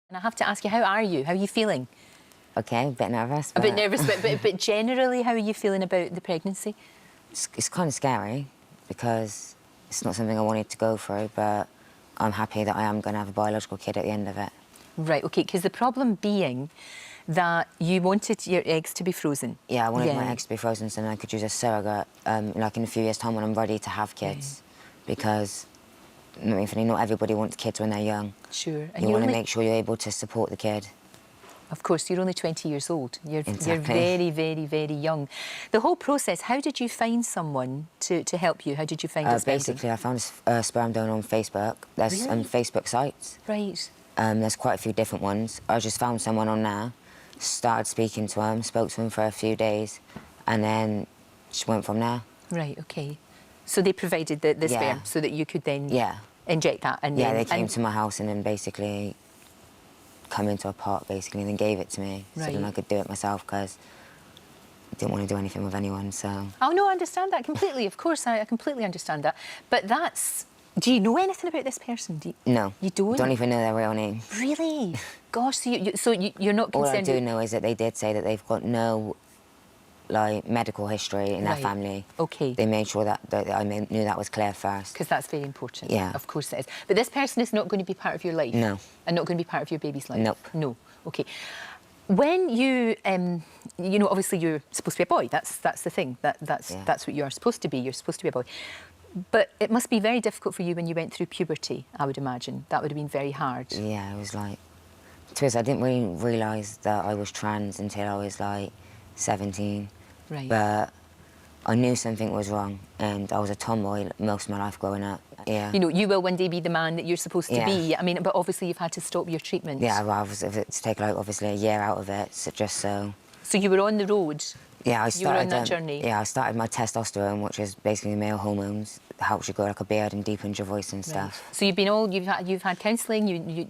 And I have to ask you, how are you? How are you feeling? Okay, a bit nervous. A bit nervous, but generally, how are you feeling about the pregnancy? It's kind of scary because it's not something I wanted to go through, but I'm happy that I am going to have a biological kid at the end of it. Right, OK, because the problem being that you wanted your eggs to be frozen. Yeah, I wanted my eggs to be frozen so then I could use a surrogate, like in a few years' time when I'm ready to have kids. Because, not everybody wants kids when they're young. Sure. And you want to make sure you're able to support the kid. Of course, you're only 20 years old. You're Exactly. very young. The whole process, how did you find someone to help you? How did you find a sperm donor? Basically, I found a sperm donor on Facebook. There's Facebook sites. Right. There's quite a few different ones. I just found someone on there, started speaking to him, spoke to him for a few days, and then just went from there. Right, OK. So they provided the sperm so that you could then inject that? And yeah, then, they came to my house and then basically come into a pot, basically, and then gave it to me. So then I could do it myself because I didn't want to do anything with anyone, so... Oh, no, I understand that completely. Of course, I completely understand that. But that's... Do you know anything about this person? No. You don't? Don't even know their real name. Really? Gosh, so you're not concerned... All I do know is that they did say that they've got no, like, medical history in their family. OK. They made sure that I knew that was clear first. Because that's very important. Yeah. Of course it is. But this person is not going to be part of your life? No. And not going to be part of your baby's life? Nope. No. OK. When you, obviously you're supposed to be a boy. That's the thing. That's what you are supposed to be. You're supposed to be a boy. But it must be very difficult for you when you went through puberty, I would imagine. That would have been very hard. Yeah, it was like... I didn't really realise that I was trans until I was, like, 17. Right. But I knew something was wrong, and I was a tomboy most of my life growing up. Yeah. You know, you will one day be the man that you're supposed to be. I mean, but obviously you've had to stop your treatment. Yeah, well, it's taken, like, obviously a year out of it, so just so... So you were on the road? Yeah, I started... You were on that journey? Yeah, I started my testosterone, which is basically male hormones, helps you grow like a beard and deepens your voice and stuff. So you've had counselling,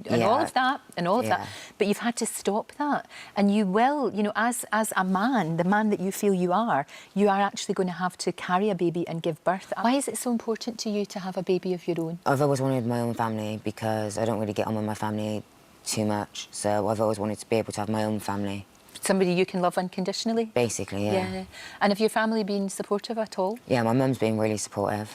and all of that, but you've had to stop that. And you will, as a man, the man that you feel you are actually going to have to carry a baby and give birth. Why is it so important to you to have a baby of your own? I've always wanted my own family because I don't really get on with my family too much, so I've always wanted to be able to have my own family. Somebody you can love unconditionally? Basically, yeah. And have your family been supportive at all? Yeah, my mum's been really supportive.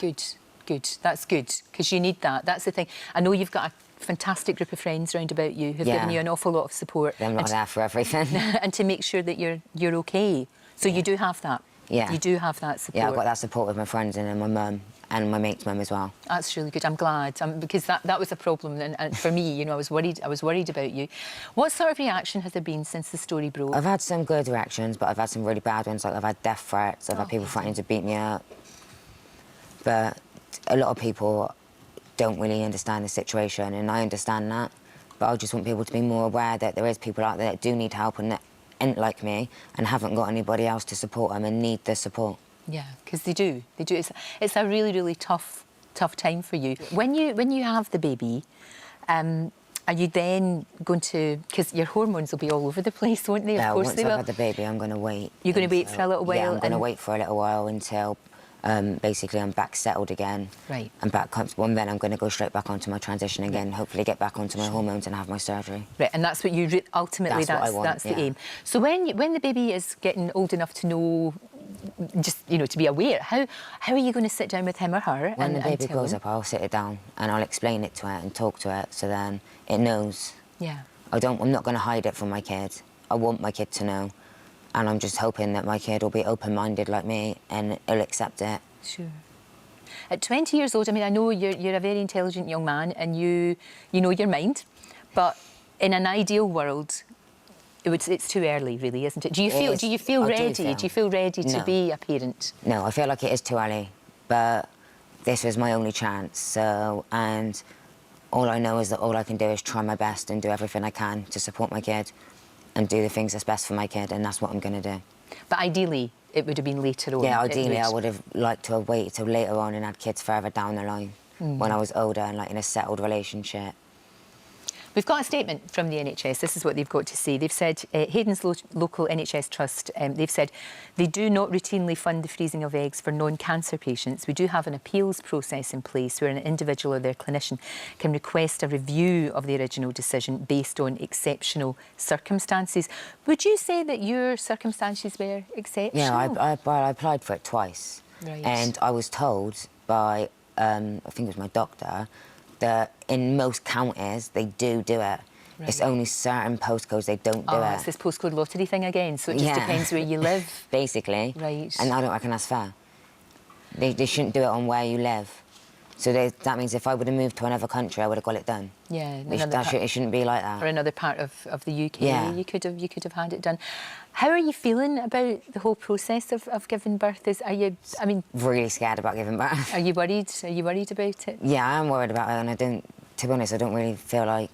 Good. That's good, because you need that. That's the thing. I know you've got a fantastic group of friends round about you who've given you an awful lot of support. They're not there for everything. And to make sure that you're OK. So you do have that? Yeah. You do have that support? Yeah, I've got that support with my friends and then my mum and my mate's mum as well. That's really good. I'm glad, because that was a problem, and for me, I was worried about you. What sort of reaction has there been since the story broke? I've had some good reactions, but I've had some really bad ones. Like, I've had death threats, I've had people threatening to beat me up. But a lot of people don't really understand the situation, and I understand that. But I just want people to be more aware that there is people out there that do need help and that ain't like me and haven't got anybody else to support them and need the support. Yeah, because they do. It's a really tough time for you. When you have the baby, are you then going to... Because your hormones will be all over the place, won't they? Of course they will. Once I've had the baby, I'm going to wait. You're going to wait for a little while? Yeah, I'm going to wait for a little while until, basically, I'm back settled again. Right. I'm back comfortable, and then I'm going to go straight back onto my transition again, hopefully get back onto my hormones and have my surgery. Right, and that's what you... Ultimately, that's what I want, that's the aim. So when the baby is getting old enough to know... Just, to be aware, how are you going to sit down with him or her when the baby grows up, I'll sit it down and I'll explain it to it and talk to it, so then it knows. Yeah. I'm not going to hide it from my kid. I want my kid to know, and I'm just hoping that my kid will be open-minded like me and he'll accept it. Sure. At 20 years old, I mean, I know you're a very intelligent young man and you know your mind, but in an ideal world, it's too early, really, isn't it? Do you feel ready? Do you feel ready to be a parent? No, I feel like it is too early, but this was my only chance. So, and all I know is that all I can do is try my best and do everything I can to support my kid and do the things that's best for my kid, and that's what I'm going to do. But ideally, it would have been later on. Yeah, ideally, I would have liked to have waited till later on and had kids further down the line when I was older and, like, in a settled relationship. We've got a statement from the NHS. This is what they've got to say. They've said, Hayden's local NHS trust, they've said they do not routinely fund the freezing of eggs for non-cancer patients. We do have an appeals process in place where an individual or their clinician can request a review of the original decision based on exceptional circumstances. Would you say that your circumstances were exceptional? Yeah, I applied for it twice. Right. And I was told by, I think it was my doctor, that in most counties they do it. Right. It's only certain postcodes they don't do it. It's this postcode lottery thing again, so it just depends where you live. Basically. Right. And I don't reckon that's fair. They shouldn't do it on where you live. So that means if I would have moved to another country, I would have got it done. Yeah. It shouldn't be like that. Or another part of the UK, yeah. you could have had it done. How are you feeling about the whole process of giving birth? I mean, really scared about giving birth. Are you worried? Are you worried about it? Yeah, I am worried about it, and to be honest, I don't really feel like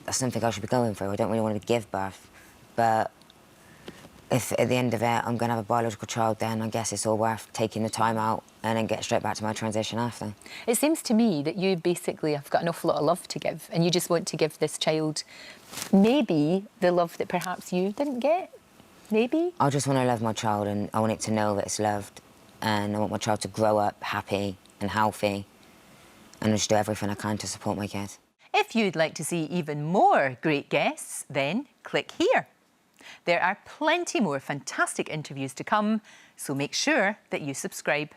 that's something I should be going through. I don't really want to give birth, but if at the end of it I'm going to have a biological child, then I guess it's all worth taking the time out and then get straight back to my transition after. It seems to me that you basically have got an awful lot of love to give, and you just want to give this child maybe the love that perhaps you didn't get, maybe? I just want to love my child, and I want it to know that it's loved, and I want my child to grow up happy and healthy, and I just do everything I can to support my kids. If you'd like to see even more great guests, then click here. There are plenty more fantastic interviews to come, so make sure that you subscribe.